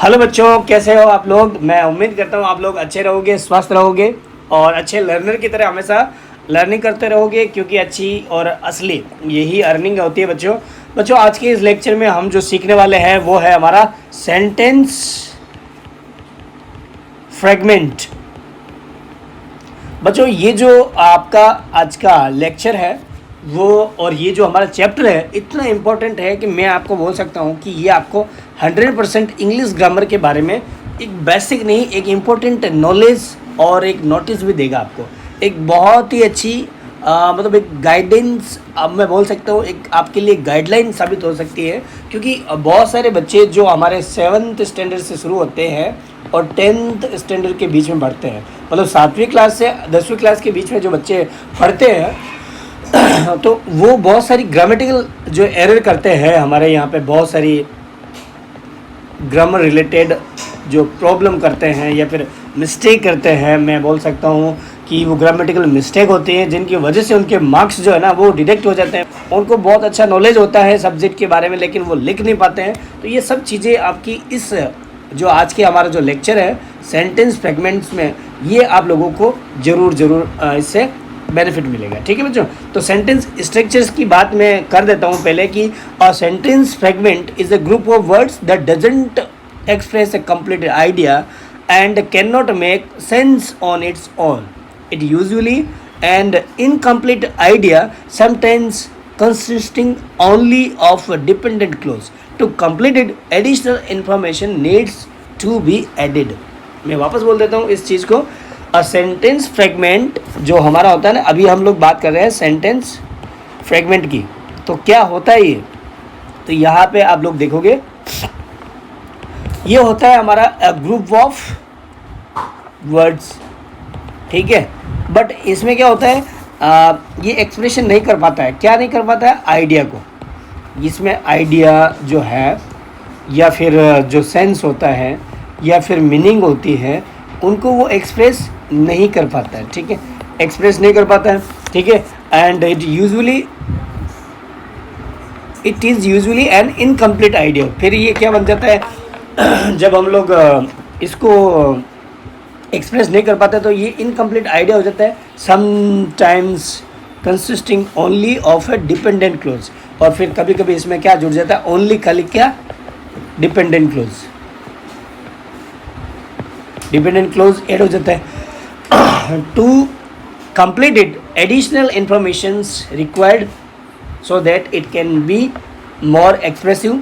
Hello बच्चों, कैसे हो आप लोग। मैं उम्मीद करता हूँ आप लोग अच्छे रहोगे, स्वस्थ रहोगे और अच्छे लर्नर की तरह हमेशा लर्निंग करते रहोगे, क्योंकि अच्छी और असली यही अर्निंग होती है बच्चों आज के इस लेक्चर में हम जो सीखने वाले हैं वो है हमारा सेंटेंस फ्रेगमेंट। बच्चों ये जो आपका आज का लेक्चर है वो और ये जो हमारा चैप्टर है इतना इम्पोर्टेंट है कि मैं आपको बोल सकता हूँ कि ये आपको 100% इंग्लिश ग्रामर के बारे में एक बेसिक नहीं, एक इम्पोर्टेंट नॉलेज और एक नोटिस भी देगा आपको। एक बहुत ही अच्छी मतलब एक गाइडेंस, अब मैं बोल सकता हूँ एक आपके लिए गाइडलाइन साबित हो सकती है, क्योंकि बहुत सारे बच्चे जो हमारे 7th स्टैंडर्ड से शुरू होते हैं और 10th स्टैंडर्ड के बीच में पढ़ते हैं, मतलब 7वीं क्लास से 10वीं क्लास के बीच में जो बच्चे पढ़ते हैं तो वो बहुत सारी ग्रामेटिकल जो एरर करते हैं। हमारे यहाँ पे बहुत सारी ग्रामर रिलेटेड जो प्रॉब्लम करते हैं या फिर मिस्टेक करते हैं, मैं बोल सकता हूँ कि वो ग्रामेटिकल मिस्टेक होती हैं जिनकी वजह से उनके मार्क्स जो है ना वो डिडक्ट हो जाते हैं। उनको बहुत अच्छा नॉलेज होता है सब्जेक्ट के बारे में, लेकिन वो लिख नहीं पाते हैं। तो ये सब चीज़ें आपकी इस जो आज के हमारा जो लेक्चर है सेंटेंस फ्रेगमेंट्स में, ये आप लोगों को ज़रूर इससे बेनिफिट मिलेगा। ठीक है बच्चों, तो सेंटेंस स्ट्रक्चर्स की बात मैं कर देता हूँ पहले कि a sentence fragment is a group of words that doesn't express a complete idea and can not make sense on its own. It usually and incomplete idea sometimes consisting only of a dependent clause. To complete it, additional information needs to be added. मैं वापस बोल देता हूँ इस चीज़ को। A sentence fragment जो हमारा होता है ना, अभी हम लोग बात कर रहे हैं सेंटेंस फ्रेगमेंट की, तो क्या होता है ये, तो यहाँ पे आप लोग देखोगे ये होता है हमारा अ ग्रुप ऑफ वर्ड्स। ठीक है, बट इसमें क्या होता है, ये एक्सप्रेशन नहीं कर पाता है। क्या नहीं कर पाता है? आइडिया को। इसमें आइडिया जो है या फिर जो सेंस होता है या फिर मीनिंग होती है, उनको वो एक्सप्रेस नहीं कर पाता है। ठीक है, एक्सप्रेस नहीं कर पाता है। ठीक है, and it is usually N incomplete idea. फिर ये क्या बन जाता है जब हम लोग इसको एक्सप्रेस नहीं कर पाते तो ये इनकम्प्लीट आइडिया हो जाता है। Sometimes consisting only of A dependent clause, और फिर कभी कभी इसमें क्या जुड़ जाता है, ओनली खाली क्या, dependent clause. Dependent clause add हो जाता है। To complete it additional information required so that it can be more expressive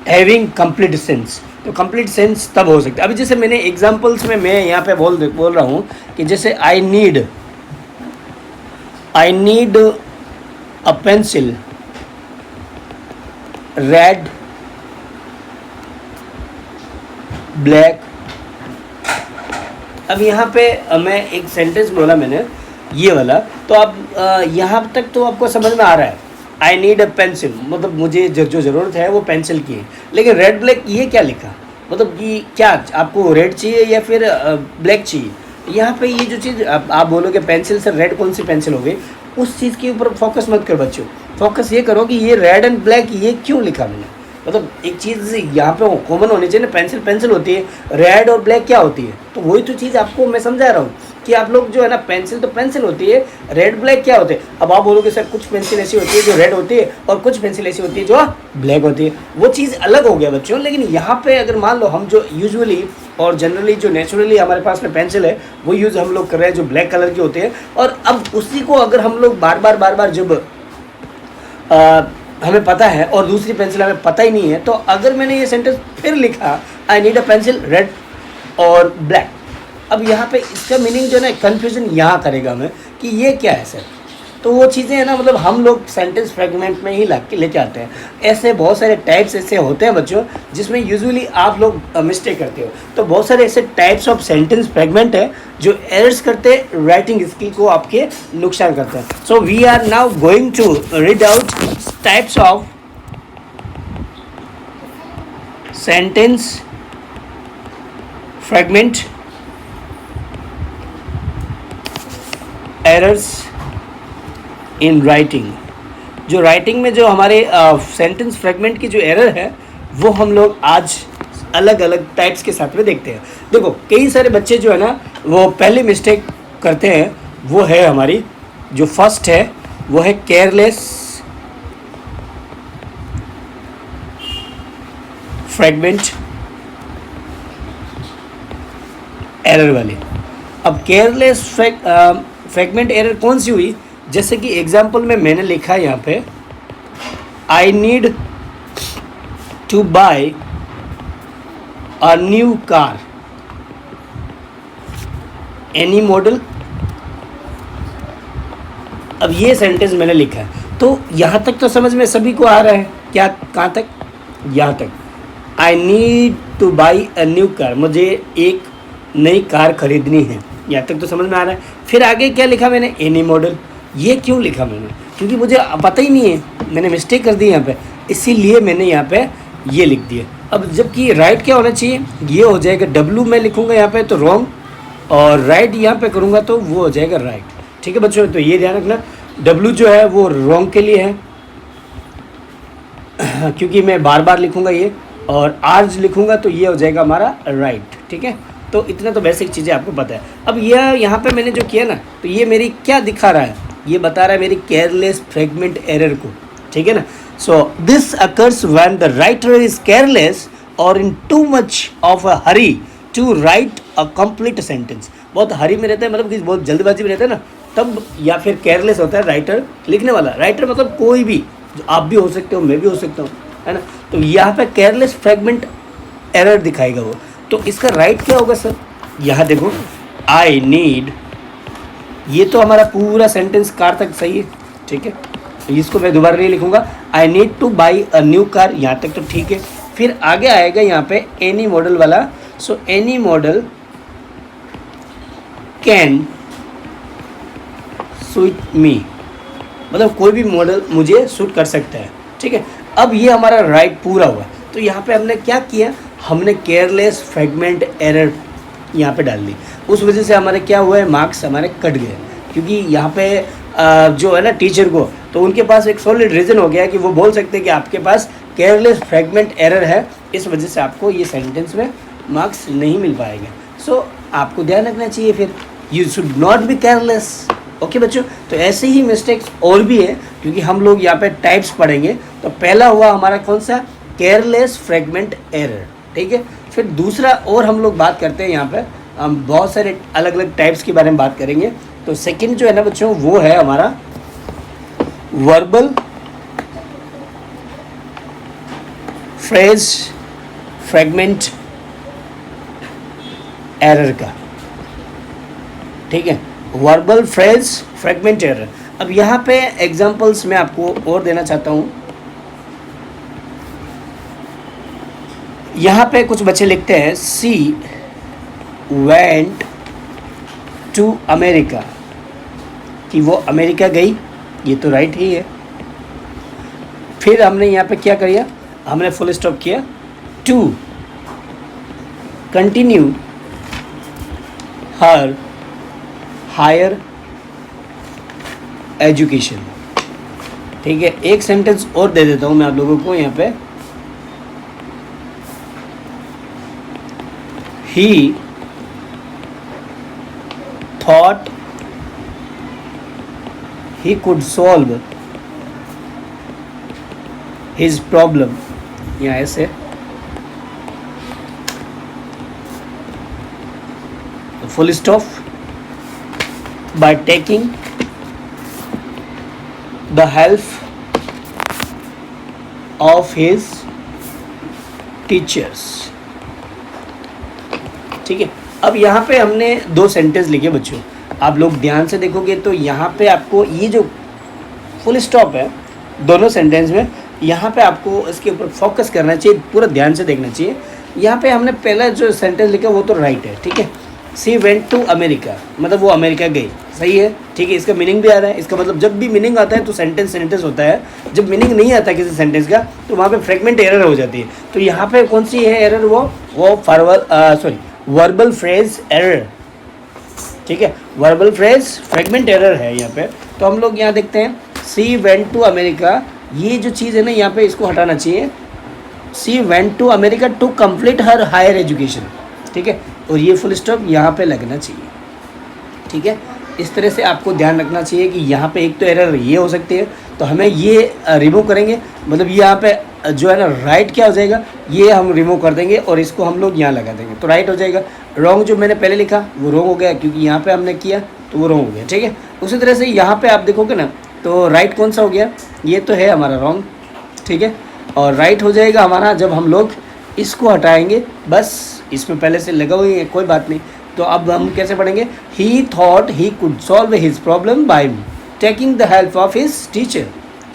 having complete sense. तो कंप्लीट सेंस तब हो सकता है। अभी जैसे मैंने एग्जांपल्स में मैं यहाँ पे बोल रहा हूँ कि जैसे I need a pencil red black. अब यहाँ पे मैं एक सेंटेंस बोला मैंने ये वाला, तो अब यहाँ तक तो आपको समझ में आ रहा है। आई नीड अ पेंसिल, मतलब मुझे जो ज़रूरत है वो पेंसिल की है, लेकिन रेड ब्लैक ये क्या लिखा, मतलब कि क्या आपको रेड चाहिए या फिर ब्लैक चाहिए। यहाँ पे ये जो चीज़ आप बोलोगे पेंसिल से रेड कौन सी पेंसिल हो गई, उस चीज़ के ऊपर फोकस मत करो बच्चों। फोकस ये करो कि ये रेड एंड ब्लैक ये क्यों लिखा मैंने, मतलब एक चीज़ यहाँ पे कॉमन होनी चाहिए ना, पेंसिल पेंसिल होती है, रेड और ब्लैक क्या होती है। तो वही तो चीज़ आपको मैं समझा रहा हूँ कि आप लोग जो है ना, पेंसिल तो पेंसिल होती है, रेड ब्लैक क्या होते हैं। अब आप बोलोगे सर कुछ पेंसिल ऐसी होती है जो रेड होती है और कुछ पेंसिल ऐसी होती है जो ब्लैक होती है, वो चीज़ अलग हो गया बच्चों। लेकिन यहाँ पे अगर मान लो हम जो यूजुअली और जनरली जो नेचुरली हमारे पास में पेंसिल है वो यूज़ हम लोग कर रहे हैं जो ब्लैक कलर की होती है, और अब उसी को अगर हम लोग बार बार जब हमें पता है और दूसरी पेंसिल हमें पता ही नहीं है, तो अगर मैंने ये सेंटेंस फिर लिखा I need a pencil red और ब्लैक, अब यहाँ पे इसका मीनिंग जो है ना कन्फ्यूजन यहाँ करेगा हमें कि ये क्या है सर। तो वो चीज़ें हैं ना, मतलब हम लोग सेंटेंस फ्रेगमेंट में ही लेके आते हैं। ऐसे बहुत सारे टाइप्स ऐसे होते हैं बच्चों जिसमें यूजुअली आप लोग मिस्टेक करते हो। तो बहुत सारे ऐसे टाइप्स ऑफ सेंटेंस फ्रेगमेंट है जो एरर्स करते हैं, राइटिंग स्किल को आपके नुकसान करते हैं। So we are now going to read out types of sentence fragment errors in writing. जो राइटिंग में जो हमारे सेंटेंस फ्रेगमेंट की जो एरर है वो हम लोग आज अलग अलग टाइप्स के साथ में देखते हैं। देखो कई सारे बच्चे जो है ना वो पहली मिस्टेक करते हैं, वो है हमारी जो फर्स्ट है वो है केयरलेस फ्रैगमेंट एरर वाली। अब केयरलेस फ्रैगमेंट एरर कौन सी हुई, जैसे कि एग्जांपल में मैंने लिखा है यहाँ पे I need to buy a new car any model. अब ये सेंटेंस मैंने लिखा है, तो यहाँ तक तो समझ में सभी को आ रहा है क्या, कहाँ तक, यहाँ तक। आई need two by a new car, मुझे एक नई कार खरीदनी है, यहाँ तक तो समझ में आ रहा है। फिर आगे क्या लिखा मैंने, एनी मॉडल। ये क्यों लिखा मैंने, क्योंकि मुझे पता ही नहीं है, मैंने मिस्टेक कर दी यहाँ पे, इसीलिए मैंने यहाँ पे ये लिख दिया। अब जबकि राइट क्या होना चाहिए, ये हो जाएगा डब्लू मैं लिखूँगा यहाँ पे तो रॉन्ग, और राइट यहाँ पे करूँगा तो वो हो जाएगा राइट। ठीक है बच्चों, तो ये ध्यान रखना, डब्लू जो है वो रॉन्ग के लिए है क्योंकि मैं बार बार लिखूँगा ये, और आर्ज लिखूँगा तो ये हो जाएगा हमारा राइट। ठीक है, तो इतना तो बेसिक चीज़ें आपको पता है। अब यह यहाँ पे मैंने जो किया ना, तो ये मेरी क्या दिखा रहा है, ये बता रहा है मेरी केयरलेस फ्रैगमेंट एरर को। ठीक है ना, so this occurs when the writer is careless और in too much of a hurry to write a complete sentence. बहुत हरी में रहता है, मतलब कि बहुत जल्दबाजी में रहता है ना, तब या फिर केयरलेस होता है राइटर, लिखने वाला। राइटर मतलब कोई भी, जो आप भी हो सकते हो, मैं भी हो सकता हूँ, है ना। तो यहाँ पे केयरलेस फ्रैगमेंट एरर दिखाएगा वो, तो इसका राइट क्या होगा सर, यहाँ देखो आई नीड, ये तो हमारा पूरा सेंटेंस कार तक सही है। ठीक है, इसको मैं दोबारा नहीं लिखूंगा, आई need two by a new car, यहाँ तक तो ठीक है। फिर आगे आएगा यहाँ पे एनी मॉडल वाला, so any model can suit me, मतलब कोई भी मॉडल मुझे सूट कर सकता है। ठीक है, अब ये हमारा राइट पूरा हुआ। तो यहाँ पे हमने क्या किया, हमने केयरलेस फ्रैगमेंट एरर यहाँ पे डाल दी, उस वजह से हमारे क्या हुआ है, मार्क्स हमारे कट गए। क्योंकि यहाँ पे जो है ना टीचर को, तो उनके पास एक सॉलिड रीज़न हो गया कि वो बोल सकते हैं कि आपके पास केयरलेस फ्रैगमेंट एरर है, इस वजह से आपको ये सेंटेंस में मार्क्स नहीं मिल पाएंगे। सो आपको ध्यान रखना चाहिए, फिर you should not be careless. Okay बच्चों, तो ऐसे ही मिस्टेक्स और भी है, क्योंकि हम लोग यहाँ पे टाइप्स पढ़ेंगे। तो पहला हुआ हमारा कौन सा, केयरलेस फ्रैगमेंट एरर। ठीक है, फिर दूसरा और हम लोग बात करते हैं, यहाँ पे हम बहुत सारे अलग अलग टाइप्स के बारे में बात करेंगे। तो सेकंड जो है ना बच्चों, वो है हमारा वर्बल फ्रेज फ्रैगमेंट एरर का। ठीक है, वर्बल फ्रेज फ्रैगमेंट एरर। अब यहाँ पे एग्जांपल्स मैं आपको और देना चाहता हूँ। यहाँ पे कुछ बच्चे लिखते हैं सी वेंट टू अमेरिका, कि वो अमेरिका गई, ये तो राइट ही है। फिर हमने यहाँ पे क्या किया, हमने फुल स्टॉप किया, to continue her higher education. ठीक है, एक सेंटेंस और दे देता हूँ मैं आप लोगों को यहाँ पे, he thought he could solve his problem, यहाँ ऐसे full stop, by taking the help of his teachers। ठीक है, अब यहाँ पे हमने दो सेंटेंस लिखे बच्चों, आप लोग ध्यान से देखोगे तो यहाँ पे आपको ये जो फुल स्टॉप है दोनों सेंटेंस में, यहाँ पे आपको इसके ऊपर फोकस करना चाहिए, पूरा ध्यान से देखना चाहिए। यहाँ पे हमने पहला जो सेंटेंस लिखा वो तो राइट है। ठीक है, सी वेंट टू अमेरिका, मतलब वो अमेरिका गई, सही है। ठीक है, इसका मीनिंग भी आ रहा है। इसका मतलब जब भी मीनिंग आता है तो सेंटेंस सेंटेंस होता है, जब मीनिंग नहीं आता किसी सेंटेंस का तो वहाँ पे फ्रैगमेंट एरर हो जाती है। तो यहाँ पे कौन सी है एरर, वो वर्बल फ्रेज एरर। ठीक है, वर्बल फ्रेज फ्रैगमेंट एरर है यहाँ पे। तो हम लोग यहाँ देखते हैं सी वेंट टू अमेरिका, ये जो चीज़ है ना यहाँ पे इसको हटाना चाहिए, she went to America to complete her higher education, ठीक है, और ये फुल स्टॉप यहाँ पे लगना चाहिए, ठीक है। इस तरह से आपको ध्यान रखना चाहिए कि यहाँ पे एक तो एरर ये हो सकती है, तो हमें ये रिमूव करेंगे, मतलब यहाँ पे जो है ना राइट क्या हो जाएगा, ये हम रिमूव कर देंगे और इसको हम लोग यहाँ लगा देंगे, तो राइट हो जाएगा। रॉन्ग जो मैंने पहले लिखा वो रॉन्ग हो गया, क्योंकि यहाँ पे हमने किया तो वो रॉन्ग हो गया, ठीक है। उसी तरह से यहाँ पे आप देखोगे ना, तो राइट कौन सा हो गया, ये तो है हमारा रॉन्ग, ठीक है, और राइट हो जाएगा हमारा जब हम लोग इसको हटाएंगे, बस इसमें पहले से लगा हुई है, कोई बात नहीं। तो अब हम कैसे पढ़ेंगे, ही thought he could solve his problem by taking the help of his teacher,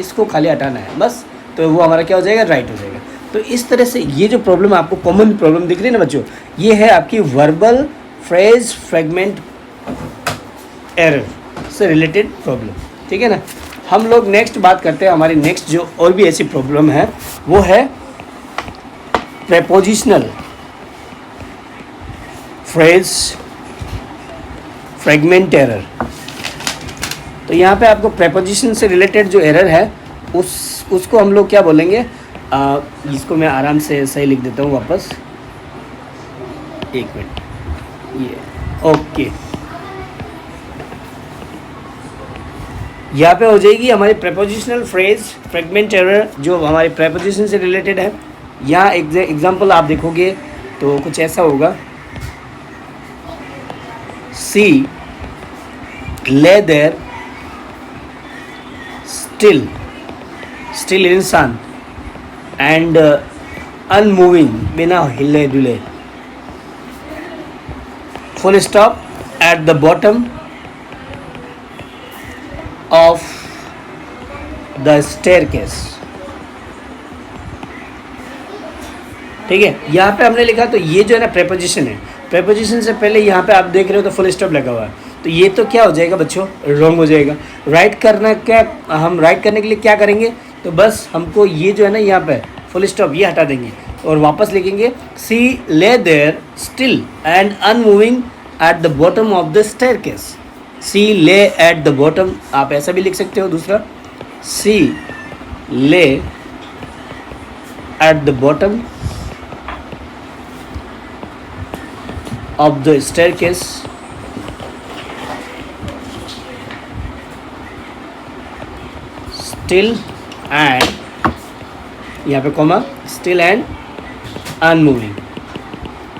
इसको खाली हटाना है बस, तो वो हमारा क्या हो जाएगा, राइट हो जाएगा। तो इस तरह से ये जो प्रॉब्लम आपको कॉमन प्रॉब्लम दिख रही है ना बच्चों, ये है आपकी वर्बल फ्रेज फ्रेगमेंट एरर से रिलेटेड प्रॉब्लम, ठीक है ना। हम लोग नेक्स्ट बात करते हैं, हमारी नेक्स्ट जो और भी ऐसी प्रॉब्लम है वो है प्रेपोजिशनल फ्रेज फ्रेगमेंट एरर। तो यहाँ पे आपको प्रेपोजिशन से रिलेटेड जो एरर है उसको हम लोग क्या बोलेंगे, इसको मैं आराम से सही लिख देता हूँ वापस, एक मिनट, ये ओके, यहाँ पे हो जाएगी हमारी प्रेपोजिशनल फ्रेज फ्रेगमेंट एरर जो हमारी प्रेपोजिशन से रिलेटेड है। यहाँ एग्जांपल आप देखोगे तो कुछ ऐसा होगा, she lay there still, still इंसान, एंड अनमूविंग, बिना हिले डुले, full stop at the bottom of the staircase, ठीक है। यहाँ पे हमने लिखा, तो ये जो है ना प्रेपोजिशन है, प्रेपोजिशन से पहले यहाँ पे आप देख रहे हो तो फुल स्टॉप लगा हुआ है, तो ये तो क्या हो जाएगा बच्चों, रॉन्ग हो जाएगा। राइट करना क्या, हम राइट करने के लिए क्या करेंगे, तो बस हमको ये जो है ना यहाँ पे फुल स्टॉप ये हटा देंगे और वापस लिखेंगे, she lay there still and unmoving at the bottom of the staircase. She lay at the bottom, आप ऐसा भी लिख सकते हो, दूसरा सी lay at the bottom of the staircase, still and यहाँ पे कॉमा still and unmoving,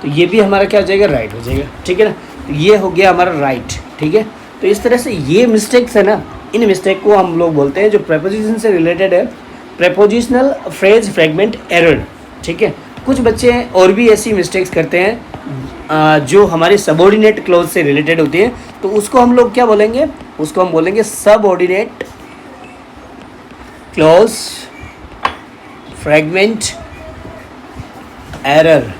तो ये भी हमारा क्या हो जाएगा, राइट हो जाएगा, ठीक है ना। तो ये हो गया हमारा राइट, ठीक है। तो इस तरह से ये मिस्टेक्स है ना, इन मिस्टेक को हम लोग बोलते हैं जो प्रेपोजिशन से रिलेटेड है, प्रेपोजिशनल फ्रेज फ्रेगमेंट एरर, ठीक है। कुछ बच्चे और भी ऐसी मिस्टेक्स करते हैं जो हमारे सबऑर्डिनेट क्लॉज से रिलेटेड होती है, तो उसको हम लोग क्या बोलेंगे, उसको हम बोलेंगे सबऑर्डिनेट क्लॉज फ्रेगमेंट एरर,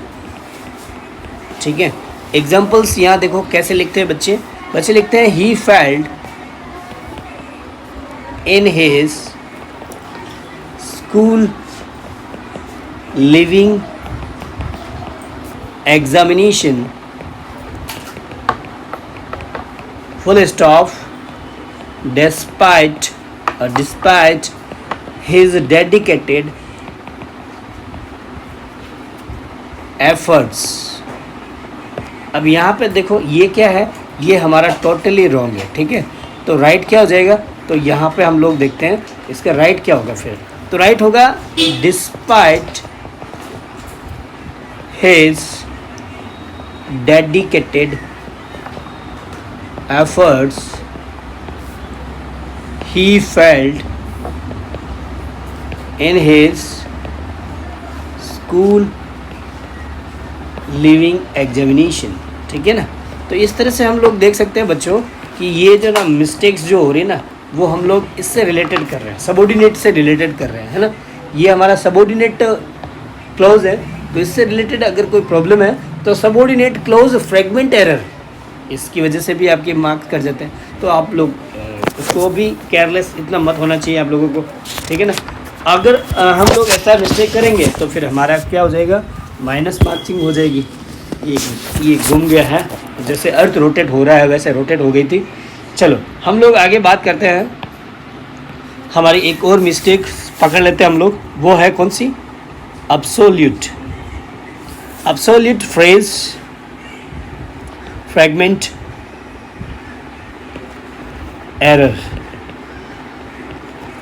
ठीक है। एग्जाम्पल्स यहाँ देखो कैसे लिखते हैं बच्चे, बच्चे लिखते हैं he failed in his school leaving examination, full stop, despite his dedicated efforts। अब यहाँ पे देखो ये क्या है, ये हमारा टोटली रॉन्ग है, ठीक है। तो राइट क्या हो जाएगा, तो यहाँ पे हम लोग देखते हैं इसका राइट क्या होगा फिर, तो राइट होगा despite his dedicated efforts he failed in his school living examination, ठीक है ना। तो इस तरह से हम लोग देख सकते हैं बच्चों कि ये जो ना मिस्टेक्स जो हो रही है ना, वो हम लोग इससे रिलेटेड कर रहे हैं, सबऑर्डिनेट से रिलेटेड कर रहे हैं, है ना। ये हमारा सबऑर्डिनेट क्लॉज है, तो इससे रिलेटेड अगर कोई प्रॉब्लम है तो सबऑर्डिनेट क्लॉज फ्रेगमेंट एरर, इसकी वजह से भी आपके मार्क्स कट जाते हैं। तो आप लोग उसको भी केयरलेस इतना मत होना चाहिए आप लोगों को, ठीक है ना। अगर हम लोग ऐसा मिस्टेक करेंगे तो फिर हमारा क्या हो जाएगा, माइनस मार्किंग हो जाएगी। ये घूम गया है, जैसे अर्थ रोटेट हो रहा है वैसे रोटेट हो गई थी। चलो हम लोग आगे बात करते हैं, हमारी एक और मिस्टेक पकड़ लेते हैं हम लोग, वो है कौन सी, absolute, absolute phrase, fragment, error.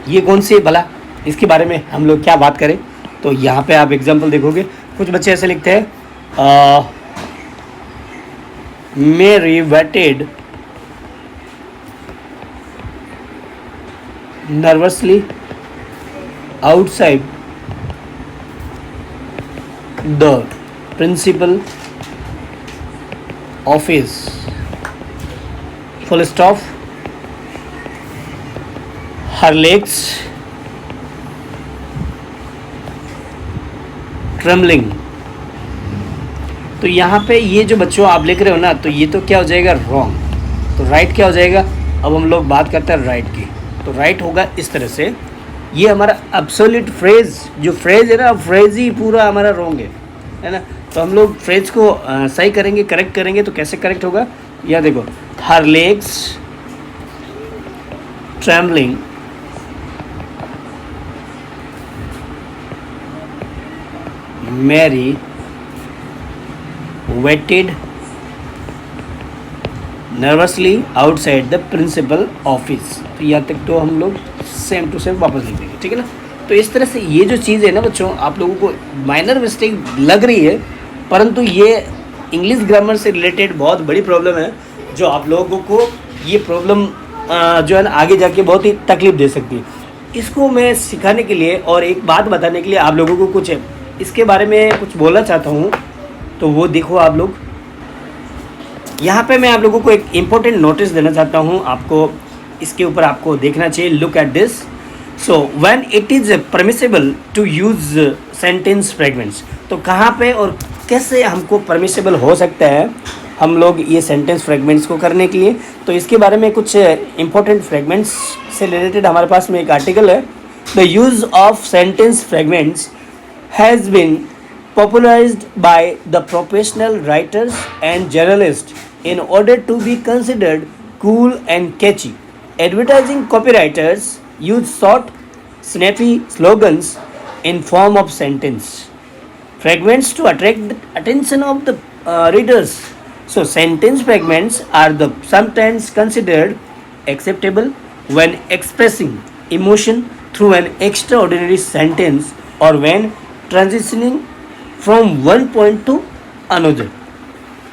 ये कौन सी है भला, इसके बारे में हम लोग क्या बात करें? तो यहाँ पे आप एग्जाम्पल देखोगे, कुछ बच्चे ऐसे लिखते हैं मेरी waited nervously outside the principal office, full stop. Her legs trembling. तो यहाँ पे ये जो बच्चों आप लिख रहे हो ना, तो ये तो क्या हो जाएगा, रॉन्ग. तो राइट क्या हो जाएगा? अब हम लोग बात करते हैं राइट की. तो राइट होगा इस तरह से, ये हमारा एब्सोल्यूट फ्रेज, जो फ्रेज है ना, फ्रेज ही पूरा हमारा रॉन्ग है ना. तो हम लोग फ्रेज को सही करेंगे, करेक्ट करेंगे. तो कैसे करेक्ट होगा, यह देखो, her legs trembling, Mary waited nervously outside the principal office. तो यहाँ तक तो हम लोग सेम टू सेम वापस लिख देंगे, ठीक है ना. तो इस तरह से ये जो चीज़ है ना बच्चों, आप लोगों को माइनर मिस्टेक लग रही है, परंतु ये इंग्लिश ग्रामर से रिलेटेड बहुत बड़ी प्रॉब्लम है, जो आप लोगों को ये प्रॉब्लम जो है ना आगे जाके बहुत ही तकलीफ दे सकती है. इसको मैं सिखाने के लिए और एक बात बताने के लिए आप लोगों को कुछ इसके बारे में कुछ बोलना चाहता हूँ. तो वो देखो आप लोग, यहाँ पे मैं आप लोगों को एक इम्पोर्टेंट नोटिस देना चाहता हूँ. आपको इसके ऊपर आपको देखना चाहिए. Look at this. So when it is permissible to use sentence fragments, तो कहाँ पे और कैसे हमको परमिसेबल हो सकता है हम लोग ये सेंटेंस फ्रेगमेंट्स को करने के लिए. तो इसके बारे में कुछ इम्पोर्टेंट फ्रेगमेंट्स से रिलेटेड हमारे पास में एक आर्टिकल है. The use of sentence fragments has been popularized by the professional writers and journalists in order to be considered cool and catchy. Advertising copywriters use short, snappy slogans in form of sentence fragments to attract the attention of the readers. So sentence fragments are the sometimes considered acceptable when expressing emotion through an extraordinary sentence or when transitioning from one point to another.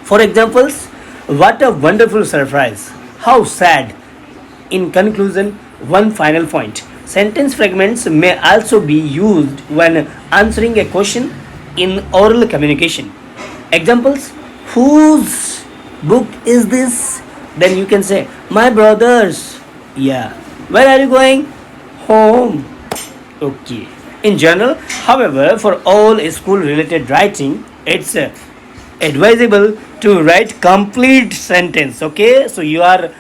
For examples, what a wonderful surprise, how sad. In conclusion, one final point. Sentence fragments may also be used when answering a question in oral communication. Examples, whose book is this? Then you can say, my brother's. Yeah. Where are you going? Home. Okay. In general, however, for all school-related writing, it's advisable to write complete sentence. Okay, so you are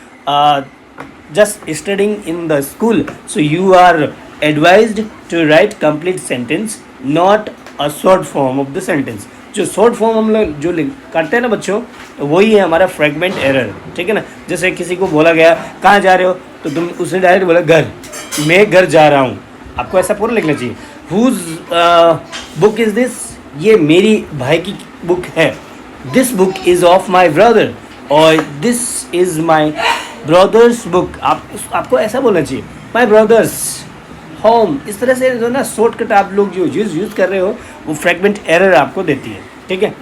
just studying in the school, so you are advised to write complete sentence, not a short form of the sentence. जो short form हम लोग जो करते हैं ना बच्चों, तो वही है हमारा फ्रेगमेंट एरर, ठीक है ना. जैसे किसी को बोला गया कहाँ जा रहे हो, तो तुम उसने डायरेक्ट बोला घर, मैं घर जा रहा हूँ. आपको ऐसा पूरा लिखना चाहिए. Whose book is this? ये मेरी भाई की बुक है. This book is of my brother, और this is my brother's book. आपको ऐसा बोलना चाहिए, my brother's home. इस तरह से जो ना शॉर्टकट आप लोग जो यूज़ कर रहे हो, वो फ्रेगमेंट एरर आपको देती है, ठीक है.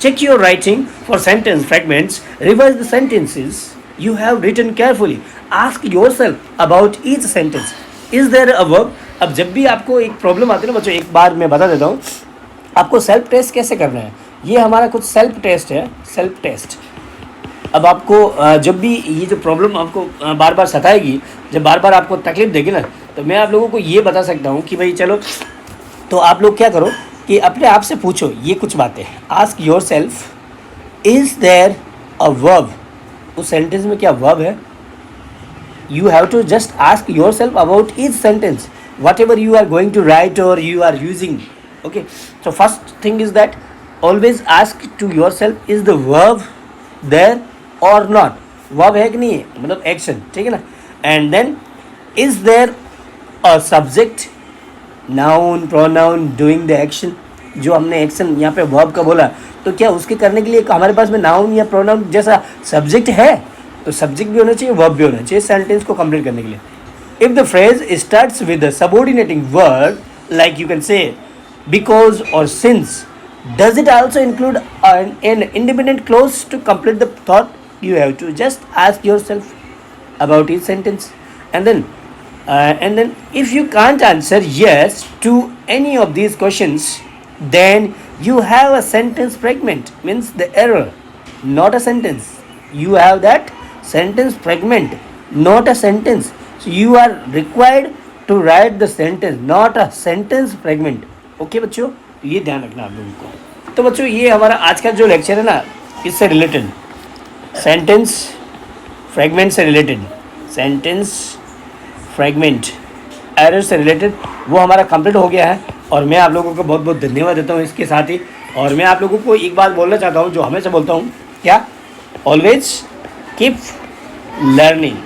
Check your writing for sentence fragments. Revise the sentences you have written carefully. Ask yourself about each sentence. Is there a verb? अब जब भी आपको एक प्रॉब्लम आती है ना बच्चों, एक बार मैं बता देता हूँ आपको सेल्फ टेस्ट कैसे करना है. ये हमारा कुछ सेल्फ टेस्ट है, सेल्फ टेस्ट. अब आपको जब भी ये जो प्रॉब्लम आपको बार बार सताएगी, जब बार बार आपको तकलीफ देगी ना, तो मैं आप लोगों को ये बता सकता हूँ कि भाई चलो, तो आप लोग क्या करो कि अपने आप से पूछो ये कुछ बातें. Ask yourself, is there a verb? उस सेंटेंस में क्या वर्ब है? You have to just ask yourself about each sentence, whatever you are going to write or you are using. Okay, so first thing is that always ask to yourself, is the verb there or not? verb है कि नहीं है, मतलब action, ठीक है ना. And then is there a subject, noun, pronoun doing the action? जो हमने एक्शन यहाँ पे वर्ब का बोला, तो क्या उसके करने के लिए हमारे पास में नाउन या प्रोनाउन जैसा सब्जेक्ट है? तो सब्जेक्ट भी होना चाहिए, वर्ब भी होना चाहिए सेंटेंस को कंप्लीट करने के लिए. If the phrase starts with the subordinating word like you can say because or since, does it also include an independent clause to complete the thought? You have to just ask yourself about each sentence, and then if you can't answer yes to any of these questions, then you have a sentence fragment, means the error, not a sentence. You have that sentence fragment, not a sentence. So you are required to write the sentence, not a sentence fragment. Okay बच्चों, तो ये ध्यान रखना आप लोगों को. तो बच्चों ये हमारा आज का जो लेक्चर है ना, इससे रिलेटेड सेंटेंस फ्रैगमेंट से रिलेटेड, सेंटेंस फ्रैगमेंट एरर से रिलेटेड वो हमारा कंप्लीट हो गया है. और मैं आप लोगों को बहुत बहुत धन्यवाद देता हूँ इसके साथ ही. और मैं आप लोगों को एक बात बोलना चाहता हूँ जो हमेशा बोलता हूँ, क्या? Always keep learning.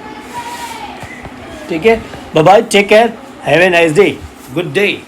ठीक है, bye bye, take care, have a nice day, good day.